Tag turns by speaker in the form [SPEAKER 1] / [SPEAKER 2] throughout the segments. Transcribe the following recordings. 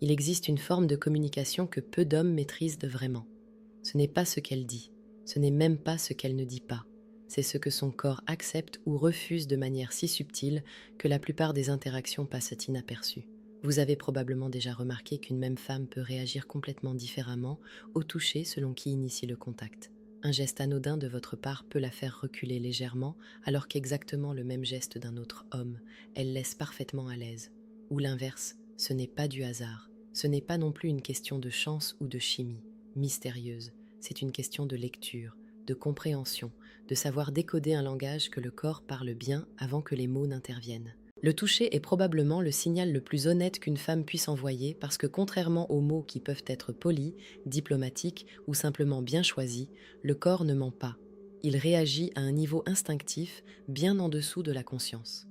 [SPEAKER 1] Il existe une forme de communication que peu d'hommes maîtrisent vraiment. Ce n'est pas ce qu'elle dit, ce n'est même pas ce qu'elle ne dit pas. C'est ce que son corps accepte ou refuse de manière si subtile que la plupart des interactions passent inaperçues. Vous avez probablement déjà remarqué qu'une même femme peut réagir complètement différemment au toucher selon qui initie le contact. Un geste anodin de votre part peut la faire reculer légèrement, alors qu'exactement le même geste d'un autre homme, elle laisse parfaitement à l'aise. Ou l'inverse, ce n'est pas du hasard. Ce n'est pas non plus une question de chance ou de chimie, mystérieuse. C'est une question de lecture, de compréhension, de savoir décoder un langage que le corps parle bien avant que les mots n'interviennent. Le toucher est probablement le signal le plus honnête qu'une femme puisse envoyer parce que contrairement aux mots qui peuvent être polis, diplomatiques ou simplement bien choisis, le corps ne ment pas. Il réagit à un niveau instinctif bien en dessous de la conscience.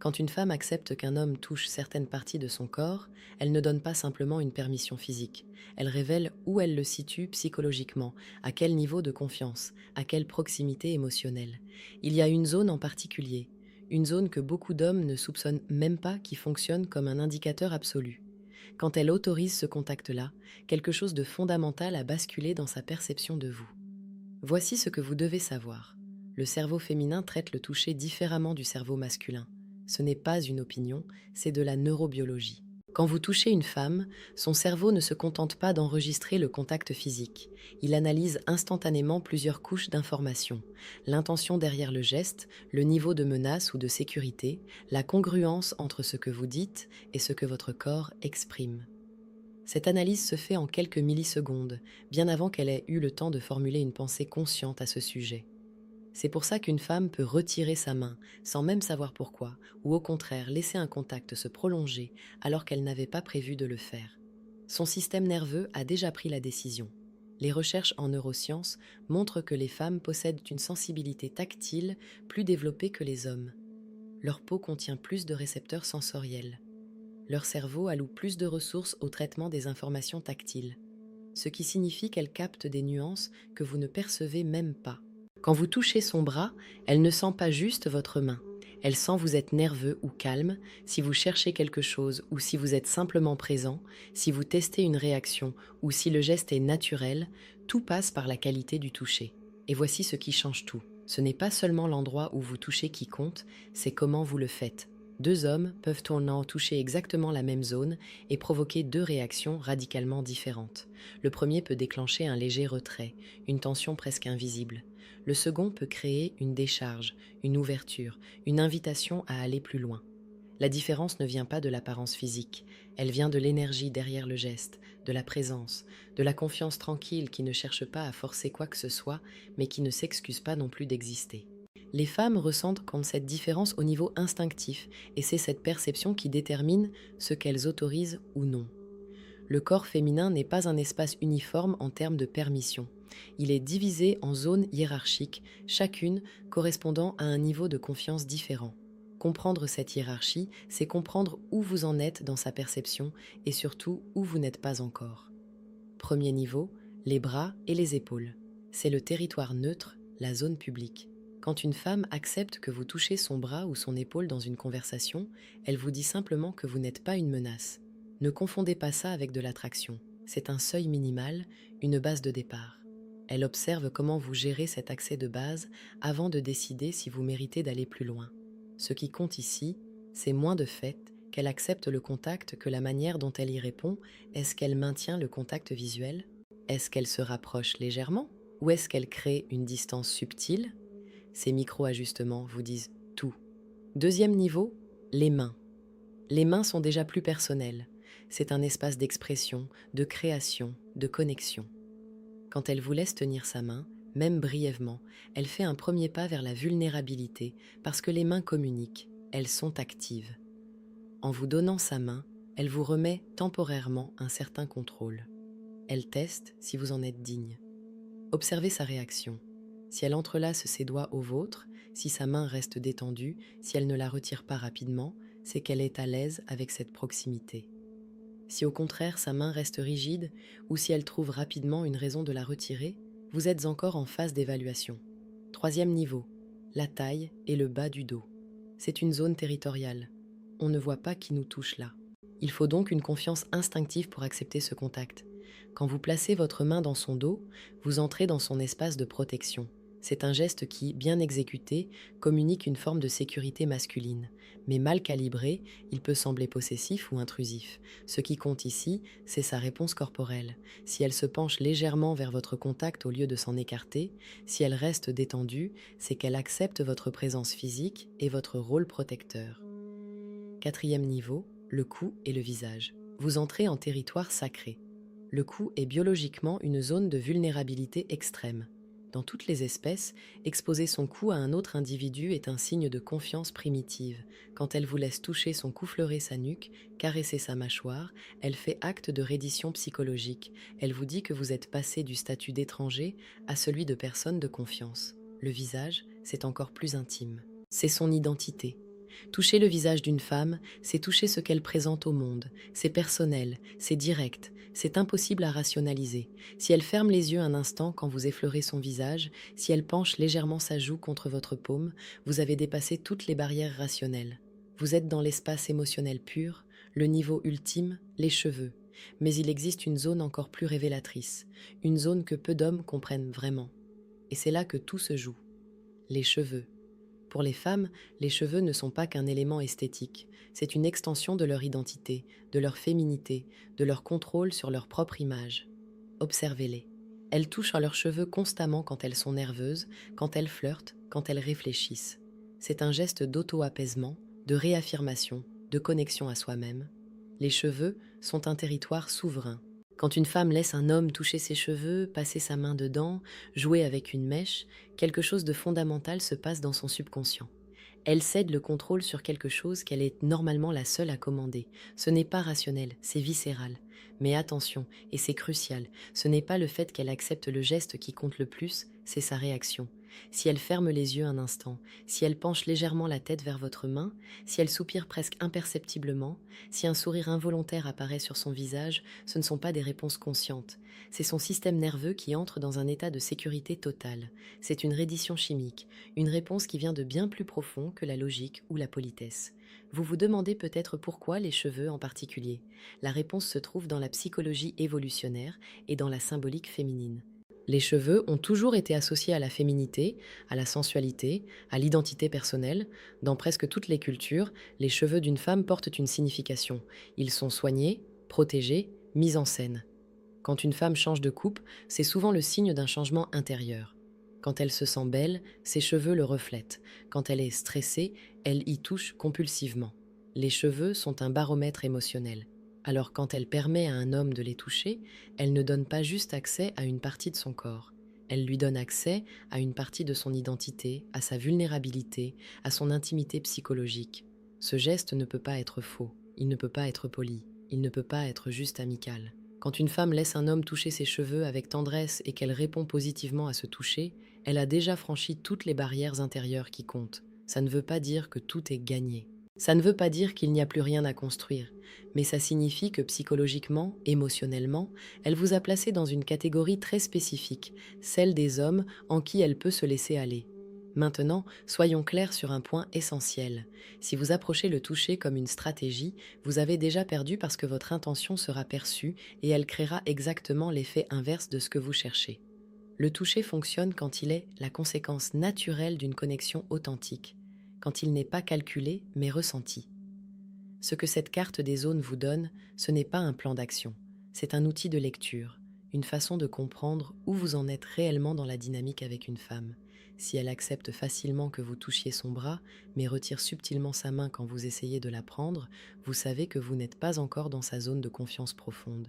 [SPEAKER 1] Quand une femme accepte qu'un homme touche certaines parties de son corps, elle ne donne pas simplement une permission physique. Elle révèle où elle le situe psychologiquement, à quel niveau de confiance, à quelle proximité émotionnelle. Il y a une zone en particulier, une zone que beaucoup d'hommes ne soupçonnent même pas qui fonctionne comme un indicateur absolu. Quand elle autorise ce contact-là, quelque chose de fondamental a basculé dans sa perception de vous. Voici ce que vous devez savoir. Le cerveau féminin traite le toucher différemment du cerveau masculin. Ce n'est pas une opinion, c'est de la neurobiologie. Quand vous touchez une femme, son cerveau ne se contente pas d'enregistrer le contact physique. Il analyse instantanément plusieurs couches d'informations. L'intention derrière le geste, le niveau de menace ou de sécurité, la congruence entre ce que vous dites et ce que votre corps exprime. Cette analyse se fait en quelques millisecondes, bien avant qu'elle ait eu le temps de formuler une pensée consciente à ce sujet. C'est pour ça qu'une femme peut retirer sa main, sans même savoir pourquoi, ou au contraire laisser un contact se prolonger alors qu'elle n'avait pas prévu de le faire. Son système nerveux a déjà pris la décision. Les recherches en neurosciences montrent que les femmes possèdent une sensibilité tactile plus développée que les hommes. Leur peau contient plus de récepteurs sensoriels. Leur cerveau alloue plus de ressources au traitement des informations tactiles, ce qui signifie qu'elle capte des nuances que vous ne percevez même pas. Quand vous touchez son bras, elle ne sent pas juste votre main. Elle sent vous êtes nerveux ou calme, si vous cherchez quelque chose ou si vous êtes simplement présent, si vous testez une réaction ou si le geste est naturel, tout passe par la qualité du toucher. Et voici ce qui change tout. Ce n'est pas seulement l'endroit où vous touchez qui compte, c'est comment vous le faites. Deux hommes peuvent tournant toucher exactement la même zone et provoquer deux réactions radicalement différentes. Le premier peut déclencher un léger retrait, une tension presque invisible. Le second peut créer une décharge, une ouverture, une invitation à aller plus loin. La différence ne vient pas de l'apparence physique, elle vient de l'énergie derrière le geste, de la présence, de la confiance tranquille qui ne cherche pas à forcer quoi que ce soit, mais qui ne s'excuse pas non plus d'exister. Les femmes ressentent comme cette différence au niveau instinctif, et c'est cette perception qui détermine ce qu'elles autorisent ou non. Le corps féminin n'est pas un espace uniforme en termes de permission. Il est divisé en zones hiérarchiques, chacune correspondant à un niveau de confiance différent. Comprendre cette hiérarchie, c'est comprendre où vous en êtes dans sa perception et surtout où vous n'êtes pas encore. Premier niveau, les bras et les épaules. C'est le territoire neutre, la zone publique. Quand une femme accepte que vous touchez son bras ou son épaule dans une conversation, elle vous dit simplement que vous n'êtes pas une menace. Ne confondez pas ça avec de l'attraction. C'est un seuil minimal, une base de départ. Elle observe comment vous gérez cet accès de base avant de décider si vous méritez d'aller plus loin. Ce qui compte ici, c'est moins de fait qu'elle accepte le contact que la manière dont elle y répond. Est-ce qu'elle maintient le contact visuel? Est-ce qu'elle se rapproche légèrement? Ou est-ce qu'elle crée une distance subtile? Ces micro-ajustements vous disent tout. Deuxième niveau, les mains. Les mains sont déjà plus personnelles. C'est un espace d'expression, de création, de connexion. Quand elle vous laisse tenir sa main, même brièvement, elle fait un premier pas vers la vulnérabilité parce que les mains communiquent, elles sont actives. En vous donnant sa main, elle vous remet temporairement un certain contrôle. Elle teste si vous en êtes digne. Observez sa réaction. Si elle entrelace ses doigts aux vôtres, si sa main reste détendue, si elle ne la retire pas rapidement, c'est qu'elle est à l'aise avec cette proximité. Si au contraire sa main reste rigide, ou si elle trouve rapidement une raison de la retirer, vous êtes encore en phase d'évaluation. Troisième niveau, la taille et le bas du dos. C'est une zone territoriale. On ne voit pas qui nous touche là. Il faut donc une confiance instinctive pour accepter ce contact. Quand vous placez votre main dans son dos, vous entrez dans son espace de protection. C'est un geste qui, bien exécuté, communique une forme de sécurité masculine. Mais mal calibré, il peut sembler possessif ou intrusif. Ce qui compte ici, c'est sa réponse corporelle. Si elle se penche légèrement vers votre contact au lieu de s'en écarter, si elle reste détendue, c'est qu'elle accepte votre présence physique et votre rôle protecteur. Quatrième niveau, le cou et le visage. Vous entrez en territoire sacré. Le cou est biologiquement une zone de vulnérabilité extrême. Dans toutes les espèces, exposer son cou à un autre individu est un signe de confiance primitive. Quand elle vous laisse toucher son cou, fleurer sa nuque, caresser sa mâchoire, elle fait acte de reddition psychologique. Elle vous dit que vous êtes passé du statut d'étranger à celui de personne de confiance. Le visage, c'est encore plus intime. C'est son identité. Toucher le visage d'une femme, c'est toucher ce qu'elle présente au monde. C'est personnel, c'est direct, c'est impossible à rationaliser. Si elle ferme les yeux un instant quand vous effleurez son visage, si elle penche légèrement sa joue contre votre paume, vous avez dépassé toutes les barrières rationnelles. Vous êtes dans l'espace émotionnel pur, le niveau ultime, les cheveux. Mais il existe une zone encore plus révélatrice, une zone que peu d'hommes comprennent vraiment. Et c'est là que tout se joue. Les cheveux. Pour les femmes, les cheveux ne sont pas qu'un élément esthétique, c'est une extension de leur identité, de leur féminité, de leur contrôle sur leur propre image. Observez-les. Elles touchent à leurs cheveux constamment quand elles sont nerveuses, quand elles flirtent, quand elles réfléchissent. C'est un geste d'auto-apaisement, de réaffirmation, de connexion à soi-même. Les cheveux sont un territoire souverain. Quand une femme laisse un homme toucher ses cheveux, passer sa main dedans, jouer avec une mèche, quelque chose de fondamental se passe dans son subconscient. Elle cède le contrôle sur quelque chose qu'elle est normalement la seule à commander. Ce n'est pas rationnel, c'est viscéral. Mais attention, et c'est crucial, ce n'est pas le fait qu'elle accepte le geste qui compte le plus, c'est sa réaction. Si elle ferme les yeux un instant, si elle penche légèrement la tête vers votre main, si elle soupire presque imperceptiblement, si un sourire involontaire apparaît sur son visage, ce ne sont pas des réponses conscientes. C'est son système nerveux qui entre dans un état de sécurité totale. C'est une reddition chimique, une réponse qui vient de bien plus profond que la logique ou la politesse. Vous vous demandez peut-être pourquoi les cheveux en particulier. La réponse se trouve dans la psychologie évolutionnaire et dans la symbolique féminine. Les cheveux ont toujours été associés à la féminité, à la sensualité, à l'identité personnelle. Dans presque toutes les cultures, les cheveux d'une femme portent une signification. Ils sont soignés, protégés, mis en scène. Quand une femme change de coupe, c'est souvent le signe d'un changement intérieur. Quand elle se sent belle, ses cheveux le reflètent. Quand elle est stressée, elle y touche compulsivement. Les cheveux sont un baromètre émotionnel. Alors quand elle permet à un homme de les toucher, elle ne donne pas juste accès à une partie de son corps. Elle lui donne accès à une partie de son identité, à sa vulnérabilité, à son intimité psychologique. Ce geste ne peut pas être faux, il ne peut pas être poli, il ne peut pas être juste amical. Quand une femme laisse un homme toucher ses cheveux avec tendresse et qu'elle répond positivement à ce toucher, elle a déjà franchi toutes les barrières intérieures qui comptent. Ça ne veut pas dire que tout est gagné. Ça ne veut pas dire qu'il n'y a plus rien à construire, mais ça signifie que psychologiquement, émotionnellement, elle vous a placé dans une catégorie très spécifique, celle des hommes en qui elle peut se laisser aller. Maintenant, soyons clairs sur un point essentiel. Si vous approchez le toucher comme une stratégie, vous avez déjà perdu parce que votre intention sera perçue et elle créera exactement l'effet inverse de ce que vous cherchez. Le toucher fonctionne quand il est la conséquence naturelle d'une connexion authentique, quand il n'est pas calculé mais ressenti. Ce que cette carte des zones vous donne, ce n'est pas un plan d'action, c'est un outil de lecture, une façon de comprendre où vous en êtes réellement dans la dynamique avec une femme. Si elle accepte facilement que vous touchiez son bras, mais retire subtilement sa main quand vous essayez de la prendre, vous savez que vous n'êtes pas encore dans sa zone de confiance profonde.